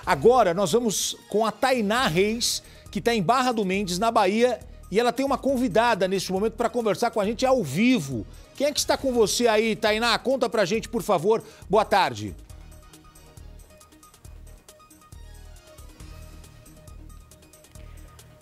Agora nós vamos com a Tainá Reis, que está em Barra do Mendes, na Bahia, e ela tem uma convidada neste momento para conversar com a gente ao vivo. Quem é que está com você aí, Tainá? Conta pra gente, por favor. Boa tarde.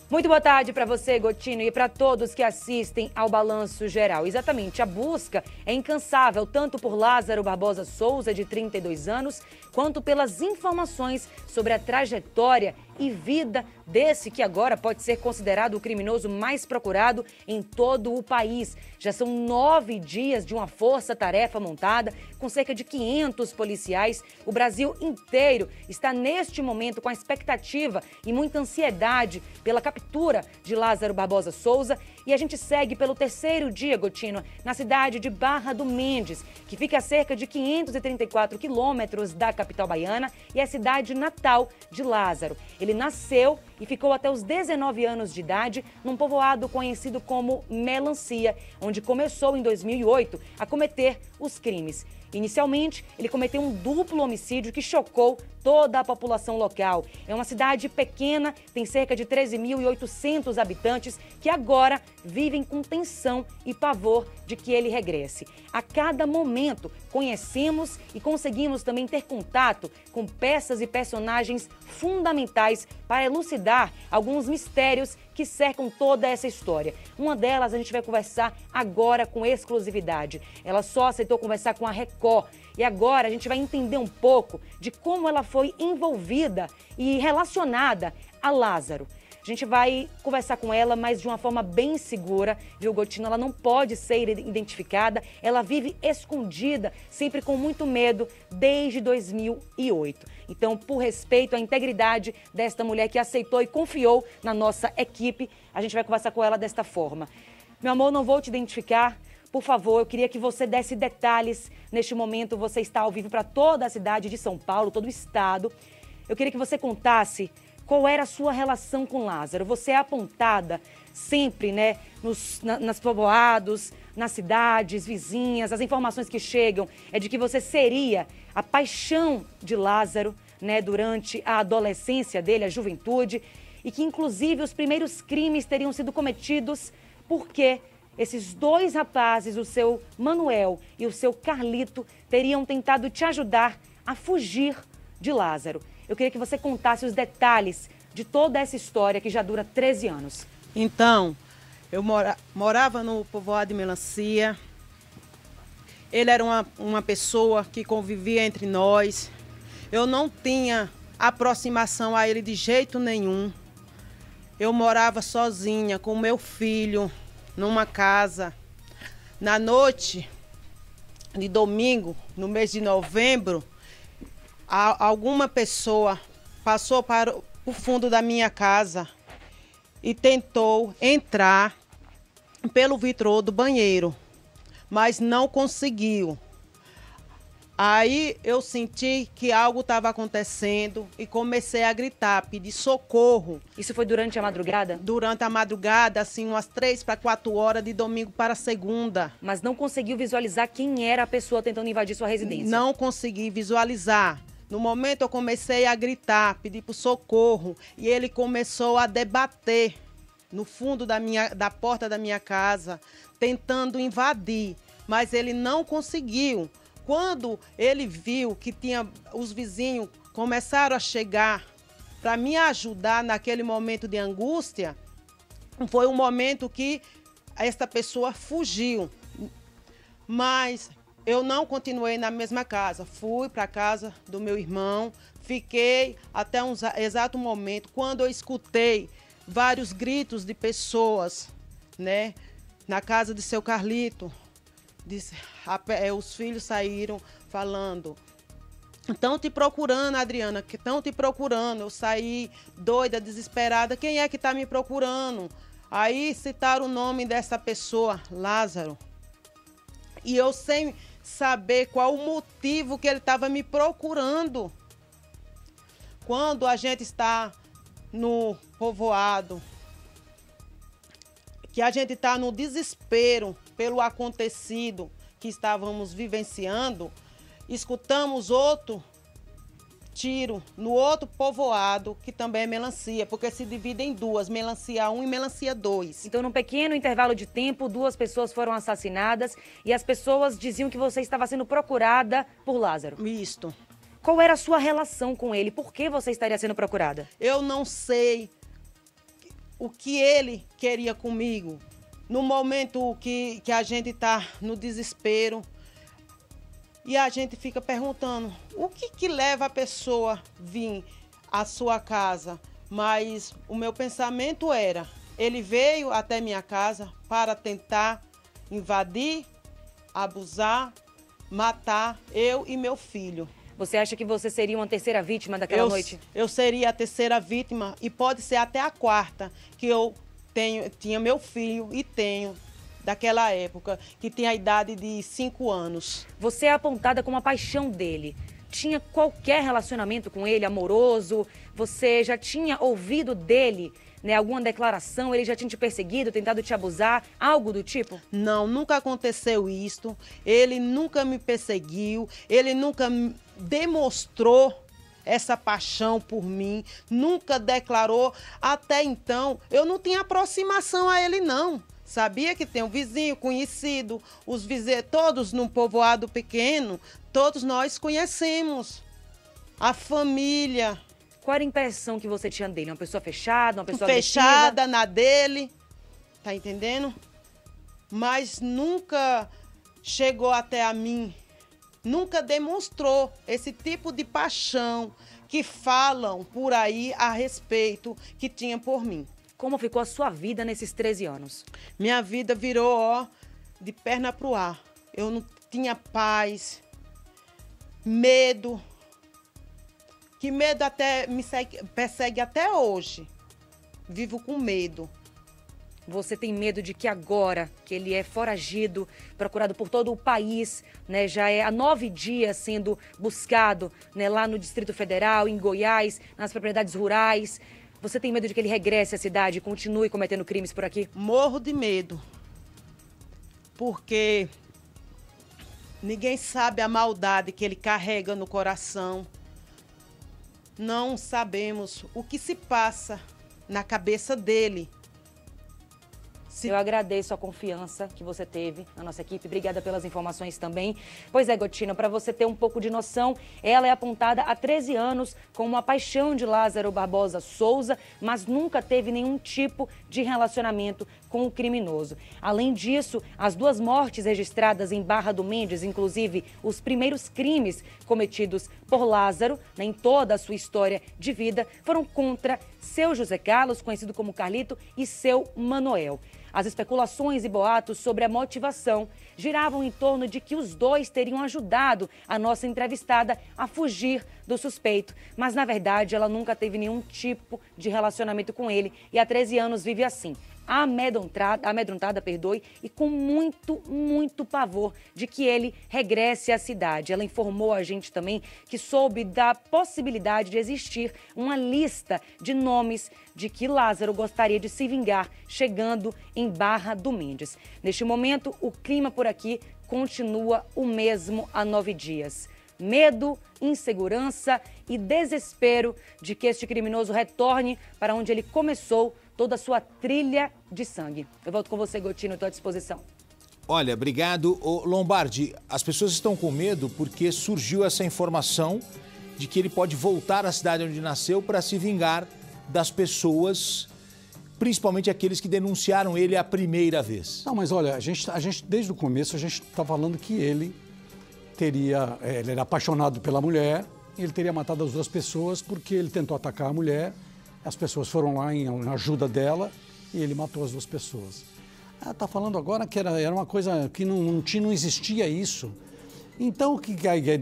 Muito boa tarde para você, Gotino, e para todos que assistem ao Balanço Geral. Exatamente, a busca é incansável tanto por Lázaro Barbosa Souza, de 32 anos, quanto pelas informações sobre a trajetória e vida desse que agora pode ser considerado o criminoso mais procurado em todo o país. Já são 9 dias de uma força-tarefa montada com cerca de 500 policiais. O Brasil inteiro está neste momento com a expectativa e muita ansiedade pela captura de Lázaro Barbosa Souza. E a gente segue pelo 3º dia, Gotino, na cidade de Barra do Mendes, que fica a cerca de 534 quilômetros da capital baiana e é a cidade natal de Lázaro. Ele nasceu e ficou até os 19 anos de idade num povoado conhecido como Melancia, onde começou em 2008 a cometer os crimes. Inicialmente, ele cometeu um duplo homicídio que chocou toda a população local. É uma cidade pequena, tem cerca de 13.800 habitantes que agora vivem com tensão e pavor de que ele regresse. A cada momento, conhecemos e conseguimos também ter contato com peças e personagens fundamentais para elucidar alguns mistérios que cercam toda essa história. Uma delas a gente vai conversar agora com exclusividade. Ela só aceitou conversar com a Record. E agora a gente vai entender um pouco de como ela foi envolvida e relacionada a Lázaro. A gente vai conversar com ela, mas de uma forma bem segura, viu, Gotino? Ela não pode ser identificada, ela vive escondida, sempre com muito medo, desde 2008. Então, por respeito à integridade desta mulher que aceitou e confiou na nossa equipe, a gente vai conversar com ela desta forma. Meu amor, não vou te identificar. Por favor, eu queria que você desse detalhes. Neste momento, você está ao vivo para toda a cidade de São Paulo, todo o estado. Eu queria que você contasse qual era a sua relação com Lázaro. Você é apontada sempre, né, nas povoados, nas cidades vizinhas. As informações que chegam é de que você seria a paixão de Lázaro, né, durante a adolescência dele, a juventude, e que, inclusive, os primeiros crimes teriam sido cometidos porque esses 2 rapazes, o seu Manuel e o seu Carlito, teriam tentado te ajudar a fugir de Lázaro. Eu queria que você contasse os detalhes de toda essa história que já dura 13 anos. Então, eu morava no povoado de Melancia. Ele era uma pessoa que convivia entre nós. Eu não tinha aproximação a ele de jeito nenhum. Eu morava sozinha com meu filho numa casa. Na noite de domingo, no mês de novembro, alguma pessoa passou para o fundo da minha casa e tentou entrar pelo vitrô do banheiro, mas não conseguiu. Aí eu senti que algo estava acontecendo e comecei a gritar, pedir socorro. Isso foi durante a madrugada? Durante a madrugada, assim, umas 3 para 4 horas de domingo para segunda. Mas não conseguiu visualizar quem era a pessoa tentando invadir sua residência? Não consegui visualizar. No momento eu comecei a gritar, pedir por socorro e ele começou a debater no fundo da porta da minha casa, tentando invadir, mas ele não conseguiu. Quando ele viu que os vizinhos começaram a chegar para me ajudar naquele momento de angústia, foi um momento que esta pessoa fugiu. Mas eu não continuei na mesma casa. Fui para a casa do meu irmão, fiquei até um exato momento, quando eu escutei vários gritos de pessoas, né, na casa de seu Carlito. Os filhos saíram falando: estão te procurando, Adriana, que estão te procurando. Eu saí doida, desesperada. Quem é que está me procurando? Aí citaram o nome dessa pessoa, Lázaro. E eu sem saber qual o motivo que ele estava me procurando. Quando a gente está no povoado, que a gente está no desespero pelo acontecido que estávamos vivenciando, escutamos outro tiro no outro povoado, que também é melancia, porque se divide em duas, melancia 1 e melancia 2. Então, num pequeno intervalo de tempo, 2 pessoas foram assassinadas e as pessoas diziam que você estava sendo procurada por Lázaro. Isto. Qual era a sua relação com ele? Por que você estaria sendo procurada? Eu não sei o que ele queria comigo. No momento que a gente está no desespero, e a gente fica perguntando, o que leva a pessoa a vir à sua casa? Mas o meu pensamento era, ele veio até minha casa para tentar invadir, abusar, matar eu e meu filho. Você acha que você seria uma terceira vítima daquela noite? Eu seria a terceira vítima e pode ser até a quarta, que eu tinha meu filho e tenho daquela época, que tem a idade de 5 anos. Você é apontada como a paixão dele. Tinha qualquer relacionamento com ele, amoroso? Você já tinha ouvido dele, né, alguma declaração? Ele já tinha te perseguido, tentado te abusar? Algo do tipo? Não, nunca aconteceu isto. Ele nunca me perseguiu, ele nunca demonstrou essa paixão por mim, nunca declarou. Até então, eu não tinha aproximação a ele, não. Sabia que tem um vizinho conhecido, os vizinhos, todos num povoado pequeno, todos nós conhecemos. A família. Qual era a impressão que você tinha dele? Uma pessoa fechada, uma pessoa fechada agressiva? na dele, tá entendendo? Mas nunca chegou até a mim, nunca demonstrou esse tipo de paixão que falam por aí a respeito que tinha por mim. Como ficou a sua vida nesses 13 anos? Minha vida virou, ó, de perna pro ar. Eu não tinha paz, medo. Que medo até me persegue até hoje. Vivo com medo. Você tem medo de que agora, que ele é foragido, procurado por todo o país, né, já é há 9 dias sendo buscado, né, lá no Distrito Federal, em Goiás, nas propriedades rurais. Você tem medo de que ele regresse à cidade e continue cometendo crimes por aqui? Morro de medo. Porque ninguém sabe a maldade que ele carrega no coração. Não sabemos o que se passa na cabeça dele. Eu agradeço a confiança que você teve na nossa equipe. Obrigada pelas informações também. Pois é, Gotino, para você ter um pouco de noção, ela é apontada há 13 anos como uma paixão de Lázaro Barbosa Souza, mas nunca teve nenhum tipo de relacionamento com o criminoso. Além disso, as 2 mortes registradas em Barra do Mendes, inclusive os primeiros crimes cometidos por Lázaro, né, em toda a sua história de vida, foram contra seu José Carlos, conhecido como Carlito, e seu Manoel. As especulações e boatos sobre a motivação giravam em torno de que os 2 teriam ajudado a nossa entrevistada a fugir do suspeito. Mas, na verdade, ela nunca teve nenhum tipo de relacionamento com ele e há 13 anos vive assim, amedrontada, e com muito pavor de que ele regresse à cidade. Ela informou a gente também que soube da possibilidade de existir uma lista de nomes de que Lázaro gostaria de se vingar, chegando em Barra do Mendes. Neste momento, o clima por aqui continua o mesmo há 9 dias. Medo, insegurança e desespero de que este criminoso retorne para onde ele começou toda a sua trilha de sangue. Eu volto com você, Gotino, estou à disposição. Olha, obrigado. Ô, Lombardi, as pessoas estão com medo porque surgiu essa informação de que ele pode voltar à cidade onde nasceu para se vingar das pessoas, principalmente aqueles que denunciaram ele a primeira vez. Não, mas olha, a gente desde o começo, a gente está falando que ele era apaixonado pela mulher, e ele teria matado as 2 pessoas porque ele tentou atacar a mulher, as pessoas foram lá em ajuda dela e ele matou as 2 pessoas. Está falando agora que era uma coisa que não existia isso. Então,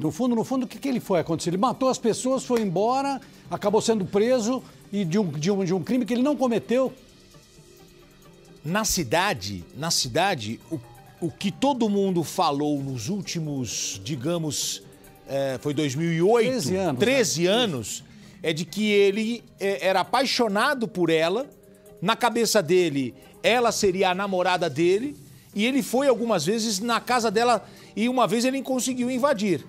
no fundo, o que ele foi acontecer? Ele matou as pessoas, foi embora, acabou sendo preso e de um crime que ele não cometeu. Na cidade, o que todo mundo falou nos últimos, digamos, foi 2008, 13 anos, é de que ele era apaixonado por ela, na cabeça dele, ela seria a namorada dele, e ele foi algumas vezes na casa dela e uma vez ele conseguiu invadir.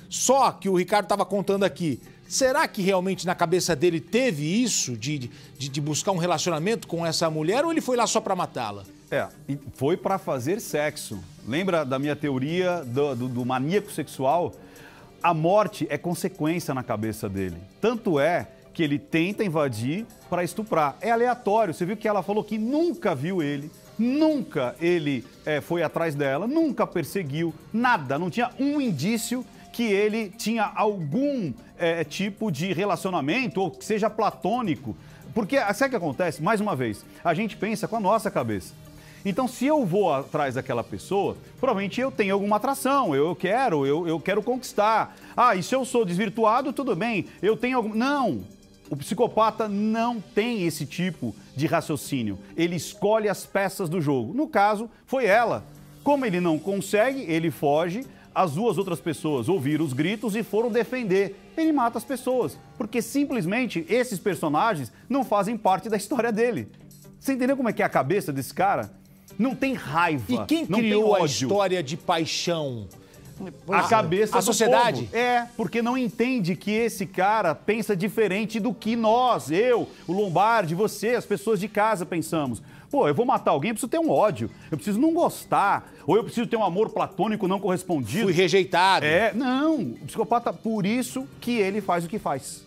Só que o Ricardo estava contando aqui. Será que realmente na cabeça dele teve isso de buscar um relacionamento com essa mulher ou ele foi lá só para matá-la? E foi para fazer sexo. Lembra da minha teoria do maníaco sexual? A morte é consequência na cabeça dele. Tanto é que ele tenta invadir para estuprar. É aleatório. Você viu que ela falou que nunca viu ele, nunca ele foi atrás dela, nunca perseguiu, nada. Não tinha um indício que ele tinha algum tipo de relacionamento, ou que seja platônico. Porque, sabe o que acontece? Mais uma vez, a gente pensa com a nossa cabeça. Então, se eu vou atrás daquela pessoa, provavelmente eu tenho alguma atração, eu quero conquistar. E se eu sou desvirtuado, tudo bem, eu tenho algum... Não, o psicopata não tem esse tipo de raciocínio. Ele escolhe as peças do jogo. No caso, foi ela. Como ele não consegue, ele foge. As duas outras pessoas ouviram os gritos e foram defender. Ele mata as pessoas, porque simplesmente esses personagens não fazem parte da história dele. Você entendeu como é que é a cabeça desse cara? Não tem raiva, e quem não criou tem ódio. A história de paixão? A cabeça a do sociedade? povo. Porque não entende que esse cara pensa diferente do que nós, eu, o Lombardi, você, as pessoas de casa pensamos. Pô, eu vou matar alguém, eu preciso ter um ódio, eu preciso não gostar, ou eu preciso ter um amor platônico não correspondido. Fui rejeitado. Não, o psicopata, por isso que ele faz o que faz.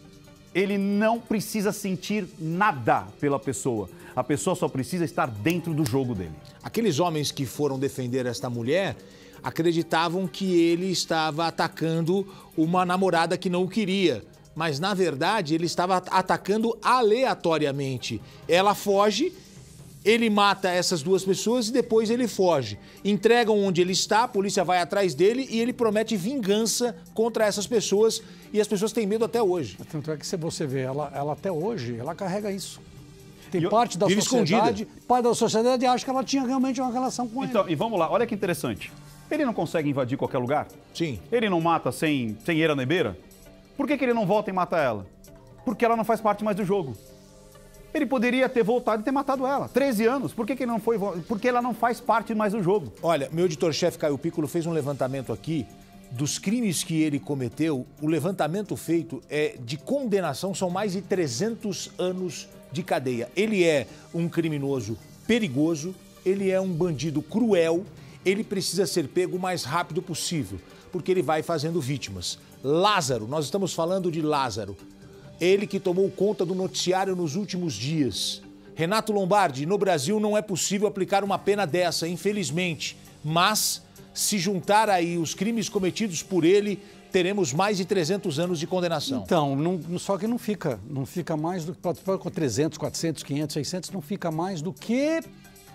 Ele não precisa sentir nada pela pessoa. A pessoa só precisa estar dentro do jogo dele. Aqueles homens que foram defender esta mulher acreditavam que ele estava atacando uma namorada que não o queria. Mas, na verdade, ele estava atacando aleatoriamente. Ela foge, ele mata essas duas pessoas e depois ele foge. Entregam onde ele está, a polícia vai atrás dele e ele promete vingança contra essas pessoas. E as pessoas têm medo até hoje. Tanto é que se você vê, ela até hoje, ela carrega isso. Tem parte da vive sociedade, escondida. parte da sociedade acha que ela tinha realmente uma relação com ele. Então, e vamos lá, olha que interessante. Ele não consegue invadir qualquer lugar? Sim. Ele não mata sem eira nem beira? Por que ele não volta e mata ela? Porque ela não faz parte mais do jogo. Ele poderia ter voltado e ter matado ela. 13 anos, por que ele não foi? Porque ela não faz parte mais do jogo. Olha, meu editor-chefe Caio Piccolo fez um levantamento aqui dos crimes que ele cometeu. O levantamento feito de condenação são mais de 300 anos de cadeia. Ele é um criminoso perigoso, ele é um bandido cruel, ele precisa ser pego o mais rápido possível, porque ele vai fazendo vítimas. Lázaro, nós estamos falando de Lázaro, ele que tomou conta do noticiário nos últimos dias. Renato Lombardi, no Brasil não é possível aplicar uma pena dessa, infelizmente, mas se juntar aí os crimes cometidos por ele, teremos mais de 300 anos de condenação. Então, só que não fica mais do que, com 300, 400, 500, 600, não fica mais do que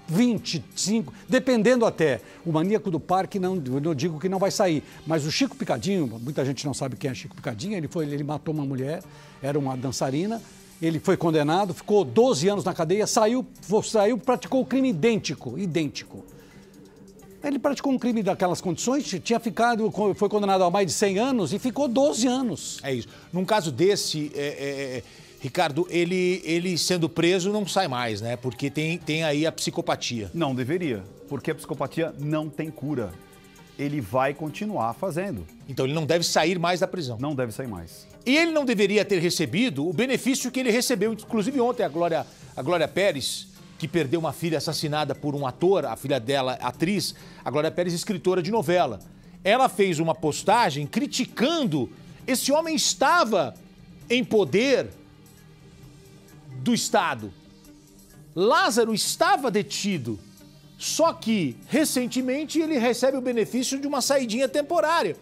25, dependendo até. O Maníaco do Parque, não digo que não vai sair, mas o Chico Picadinho, muita gente não sabe quem é Chico Picadinho, ele matou uma mulher, era uma dançarina, ele foi condenado, ficou 12 anos na cadeia, saiu, praticou o crime idêntico. Ele praticou um crime daquelas condições, foi condenado a mais de 100 anos e ficou 12 anos. É isso. Num caso desse, Ricardo, ele sendo preso não sai mais, né? Porque tem aí a psicopatia. Não deveria, porque a psicopatia não tem cura. Ele vai continuar fazendo. Então ele não deve sair mais da prisão. Não deve sair mais. E ele não deveria ter recebido o benefício que ele recebeu. Inclusive ontem a Glória Pérez, que perdeu uma filha assassinada por um ator, a filha dela, atriz, a Glória Pérez, escritora de novela. Ela fez uma postagem criticando esse homem estava em poder do Estado. Lázaro estava detido, só que recentemente ele recebe o benefício de uma saidinha temporária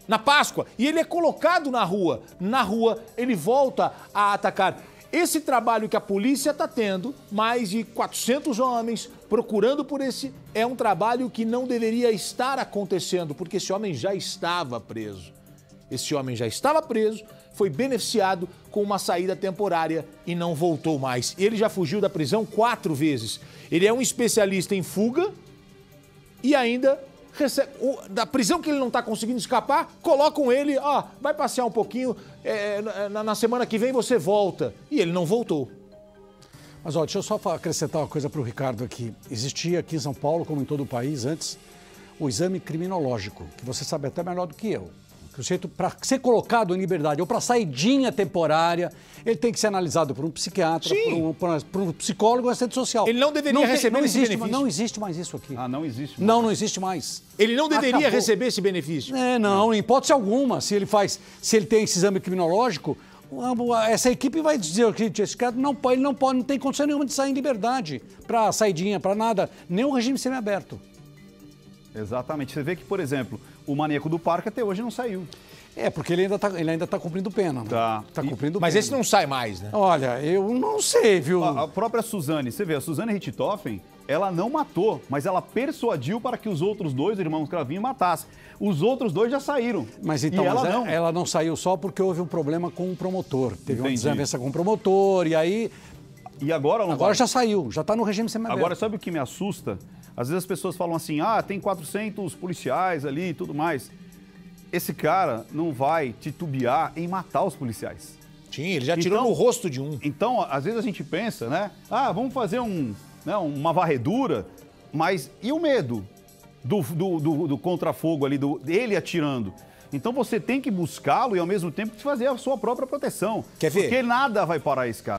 na Páscoa e ele é colocado na rua. Na rua ele volta a atacar. Esse trabalho que a polícia está tendo, mais de 400 homens procurando por esse, é um trabalho que não deveria estar acontecendo, porque esse homem já estava preso. Esse homem já estava preso, foi beneficiado com uma saída temporária e não voltou mais. Ele já fugiu da prisão 4 vezes. Ele é um especialista em fuga e ainda recebe, da prisão que ele não está conseguindo escapar, colocam ele, vai passear um pouquinho, na semana que vem você volta. E ele não voltou. Mas deixa eu só acrescentar uma coisa para o Ricardo aqui. Existia aqui em São Paulo, como em todo o país antes, o exame criminológico, que você sabe até melhor do que eu. O sujeito, para ser colocado em liberdade ou para saidinha temporária, ele tem que ser analisado por um psiquiatra, por um psicólogo ou assistente social. Ele não deveria receber esse benefício. Não existe mais isso aqui. Ah, não existe mais. Não existe mais. Ele não deveria Acabou. receber esse benefício. Não, em hipótese alguma. Se ele tem esse exame criminológico, essa equipe vai dizer que esse cara não tem condição nenhuma de sair em liberdade para saidinha, para nada, nem o regime semiaberto. Exatamente. Você vê que, por exemplo, o maníaco do parque até hoje não saiu. Porque ele ainda tá cumprindo pena. Né? Tá. Cumprindo Mas pena. esse não sai mais, né? Olha, eu não sei, viu? A própria Suzane, você vê, a Suzane Richthofen, ela não matou, mas ela persuadiu para que os outros dois irmãos Cravinho matassem. Os outros dois já saíram. Mas então, e ela não saiu só porque houve um problema com o promotor. Teve uma Entendi. desavença com o promotor e aí... E agora não Agora vai. já saiu, já está no regime semiaberto. Agora, sabe o que me assusta? Às vezes as pessoas falam assim, tem 400 policiais ali e tudo mais. Esse cara não vai titubear em matar os policiais. Sim, ele já tirou no rosto de um. Então, às vezes a gente pensa, né? Vamos fazer uma varredura, mas e o medo do contrafogo ali, dele atirando? Então você tem que buscá-lo e ao mesmo tempo fazer a sua própria proteção. Quer ver? Porque nada vai parar esse cara.